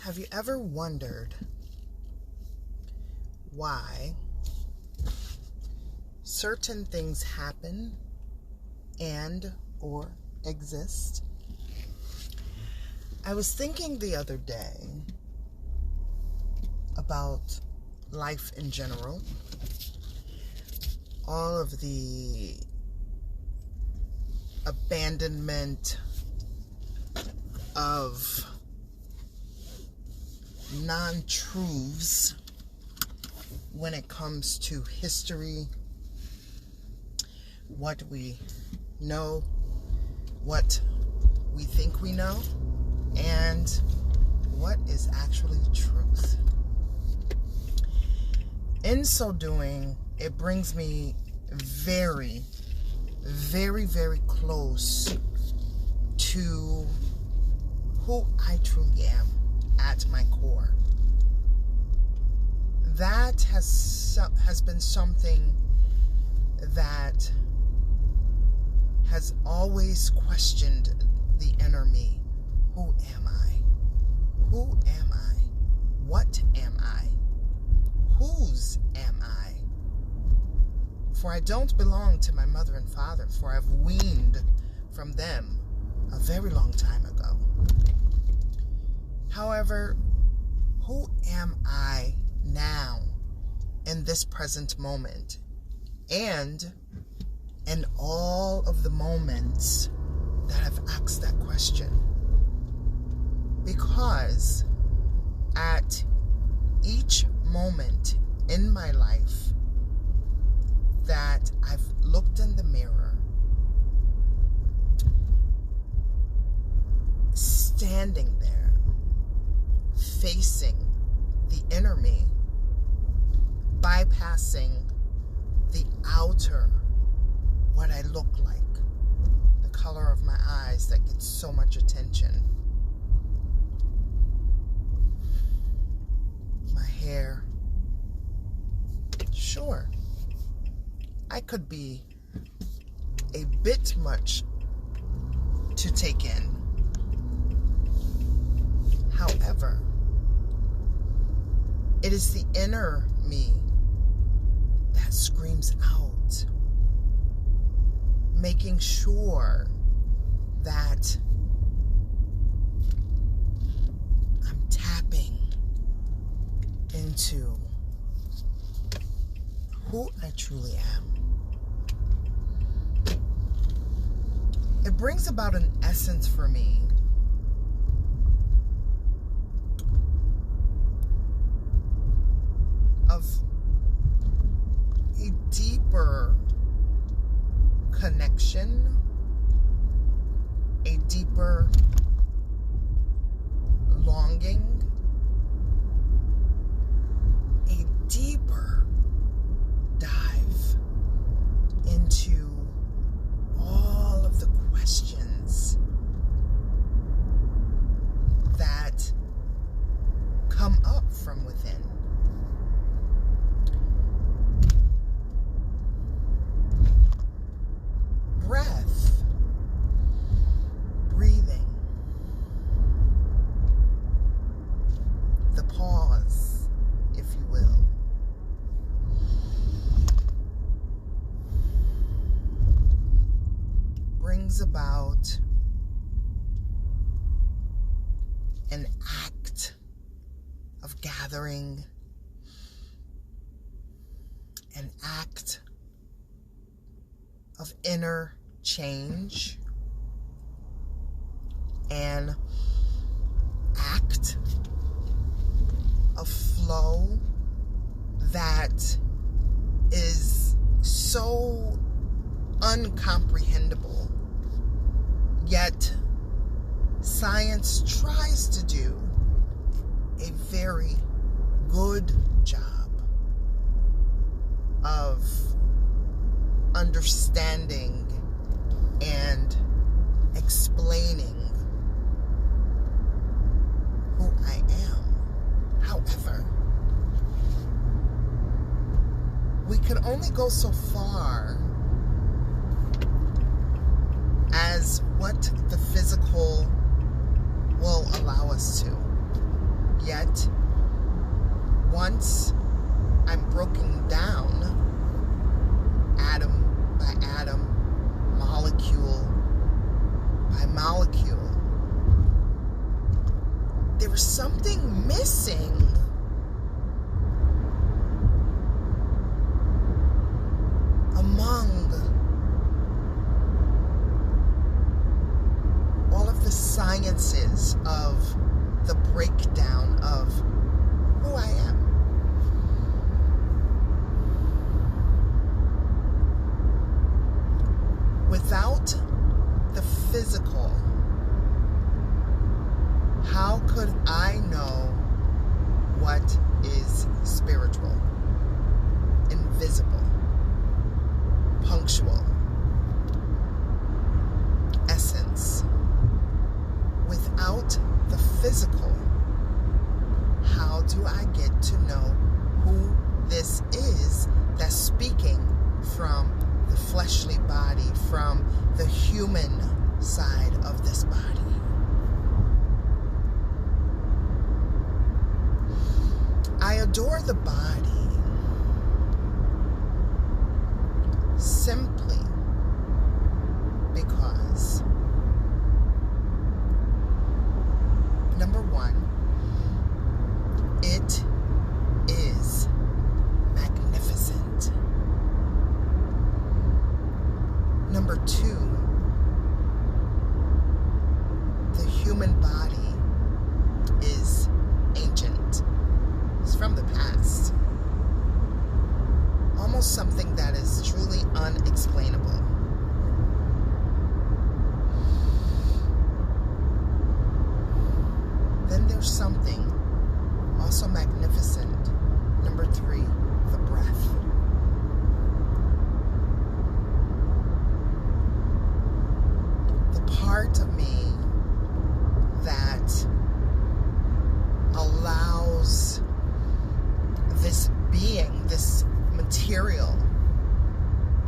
Have you ever wondered why certain things happen and or exist? I was thinking the other day about life in general, all of the abandonment of non-truths when it comes to history, what we know, what we think we know, and what is actually truth. In so doing, it brings me very, very, very close to who I truly am at my core. That has been something that has always questioned the inner me. Who am I? Who am I? What am I? Whose am I? For I don't belong to my mother and father, for I've weaned from them a very long time ago. However, who am I now in this present moment and in all of the moments that I've asked that question? Because at each moment in my life that I've looked in the mirror, standing there, facing the inner me, bypassing the outer, what I look like, the color of my eyes that gets so much attention, my hair. Sure, I could be a bit much to take in. However, it is the inner me that screams out, making sure that I'm tapping into who I truly am. It brings about an essence for me of a deeper connection, a deeper longing, a deeper dive into all of the questions that come up from within. Breath, breathing, the pause, if you will. Brings about an act of gathering, an act of inner change, an act of flow that is so uncomprehendable, yet science tries to do a very good job of understanding and explaining who I am. However, we can only go so far as what the physical will allow us to. Yet, once I'm broken down, atom by atom, molecule by molecule, there was something missing. Among all of the sciences of the breakdown of who I am. Without the physical, how could I know what is spiritual, invisible, punctual, essence? Without the physical, how do I get to know who this is that's speaking from the fleshly body, from the human side of this body? I adore the body simply because, number one, it is magnificent. Number two, the human body is ancient. It's from the past. Almost something that is truly unexplainable. Then there's something also magnificent. Number three, the breath. The part of me that allows this being, this material,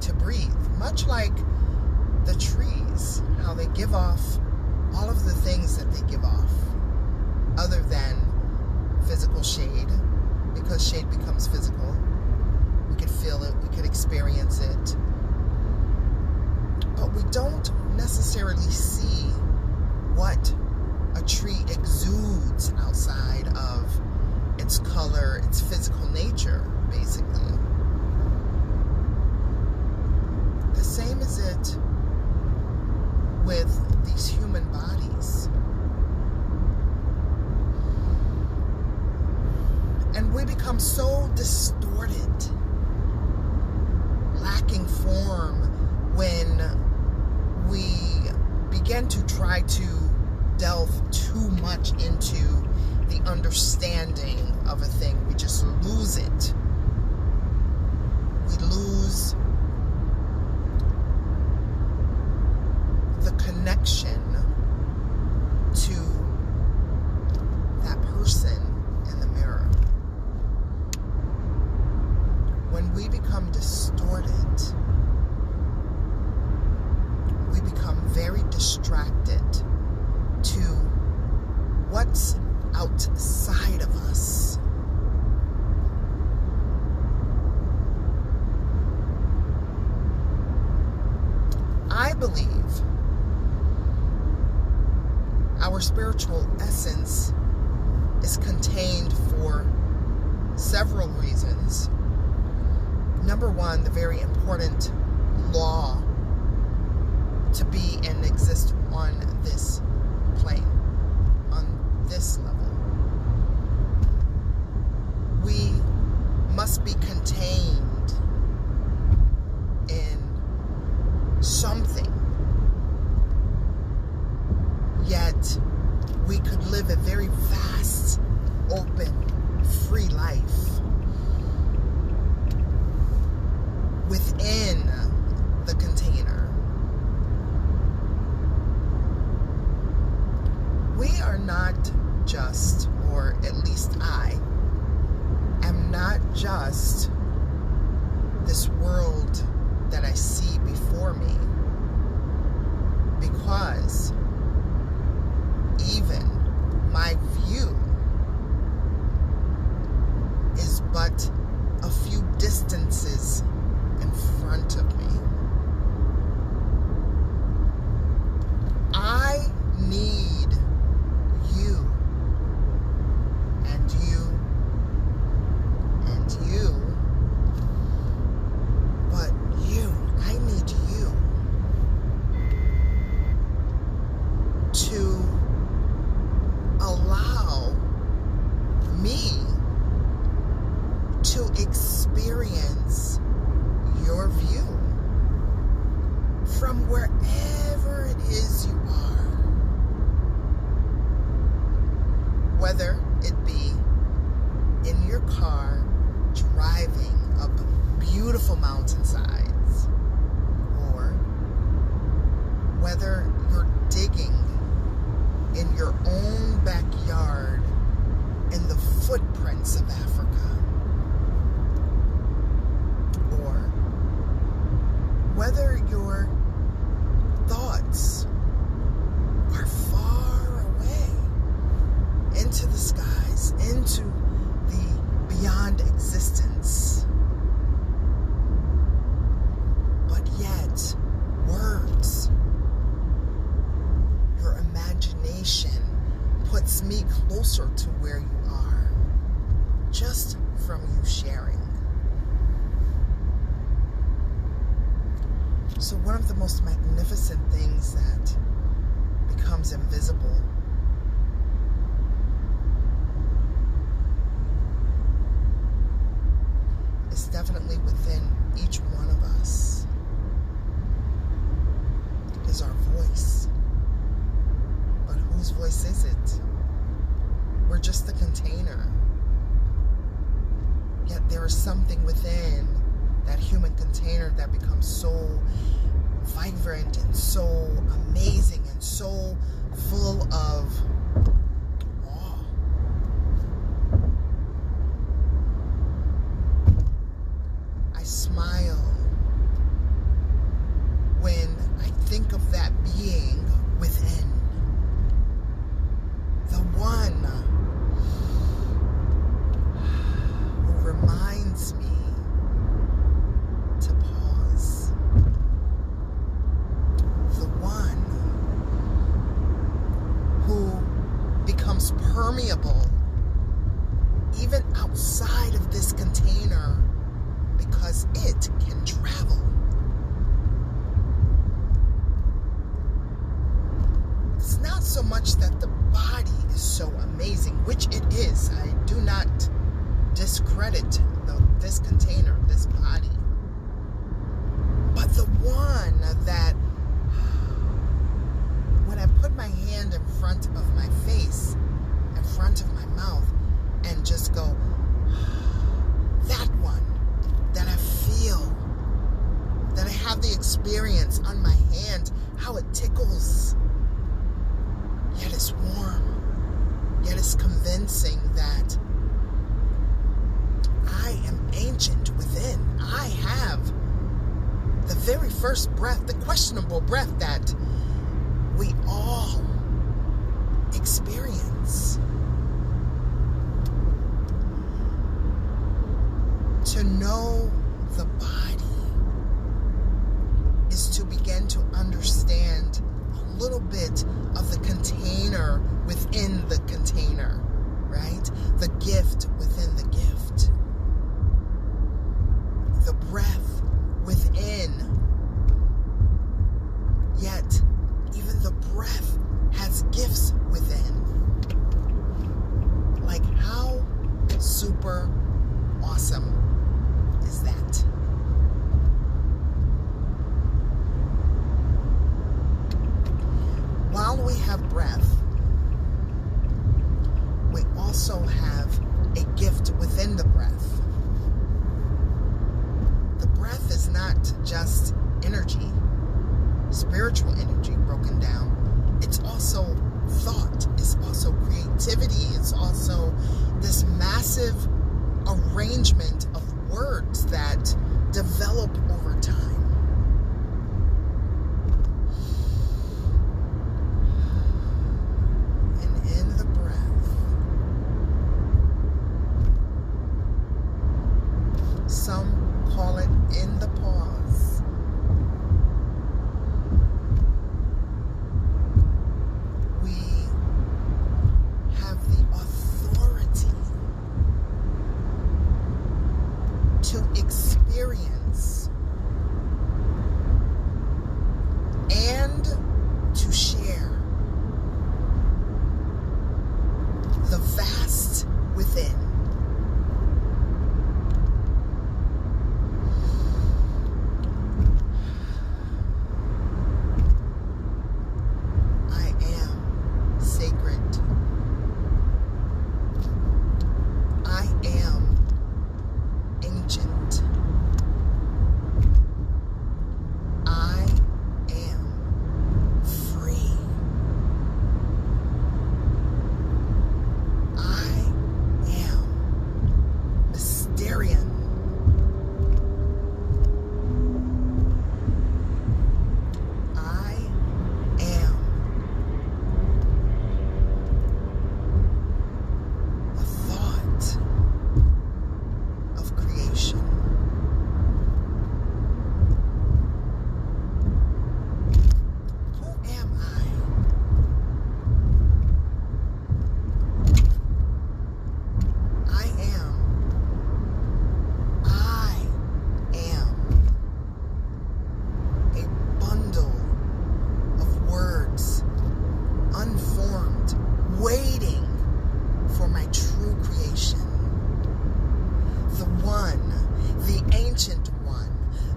to breathe, much like the trees, how they give off all of the things that they give off, other than physical shade, because shade becomes physical. We could feel it, we could experience it, but we don't necessarily see what a tree exudes outside of its color, its physical nature, basically. The same is it with these human bodies. And we become so distorted, lacking form, when we begin to try to delve too much into the understanding of a thing. We just lose it. We lose the connection to that person in the mirror. When we become distorted, we become very distracted to what's outside of us. I believe our spiritual essence is contained for several reasons. Number one, the very important law to be and exist on this plane, on this level. We must be contained in something, yet we could live a very vast, open, free life within the container. We are not just, or at least I am not just this world that I see before me, because even my view whether it be in your car driving up beautiful mountainsides, or whether you're digging in your own backyard in the footprints of Africa, or whether your thoughts are far away into the skies, into the beyond existence, but yet words, your imagination puts me closer to where you are just from you sharing. So one of the most magnificent things that becomes invisible is definitely within each one of us, is our voice. But whose voice is it? We're just the container. Yet there is something within that human container that becomes so vibrant and so amazing and so full of awe. I smile when I think of that being within, the one who reminds me to pause, the one who becomes permeable even outside of this container because it can travel. It's not so much that the body is so amazing, which it is. I do not discredit this container, this body. But the one that, when I put my hand in front of my face, in front of my mouth, and just go, that one, that I feel, that I have the experience on my hand, how it tickles, yet it's warm, yet it's convincing that I am ancient within. I have the very first breath, the questionable breath that we all experience. To know the body is to begin to understand a little bit of the container within the container, right? The gift within the gift. The breath within. Yet, even the breath has gifts within. Like, how super awesome is that? While we have breath, we also have a gift within the breath. The breath is not just energy, spiritual energy broken down. It's also thought. It's also creativity. It's also this massive arrangement of words that develop over time. And in the breath, some call it in the pause. We have the authority to experience and to share the vast within. I am sacred.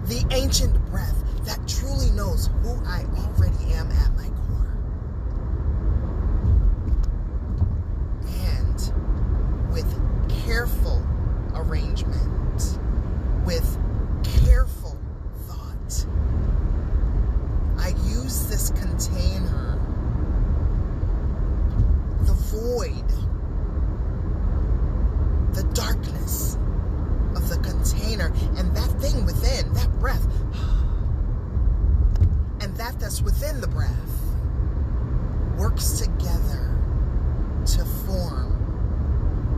the ancient breath that truly knows who I already am at my core. And with careful arrangement, with careful thought, I use this container, the void, the darkness of the container, and that thing within, that breath, and that's within the breath, works together to form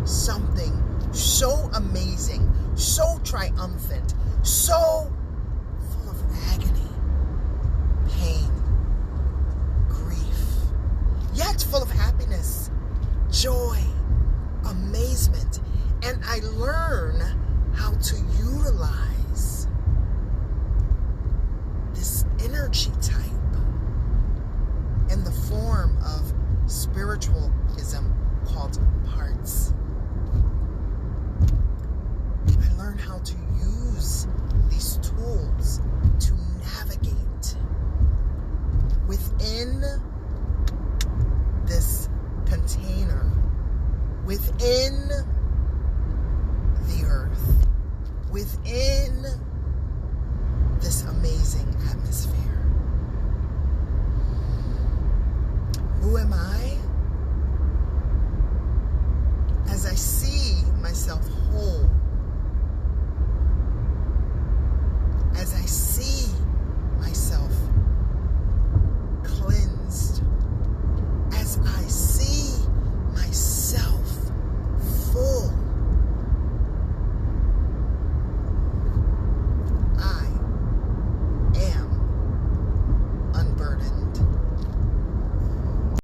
something so amazing, so triumphant, so full of agony, pain, grief, yet full of happiness, joy, amazement. And I learn how to utilize this energy type in the form of spiritualism called parts. I learn how to use these tools to navigate within this container, within the earth, within this amazing atmosphere. Who am I? As I see myself whole,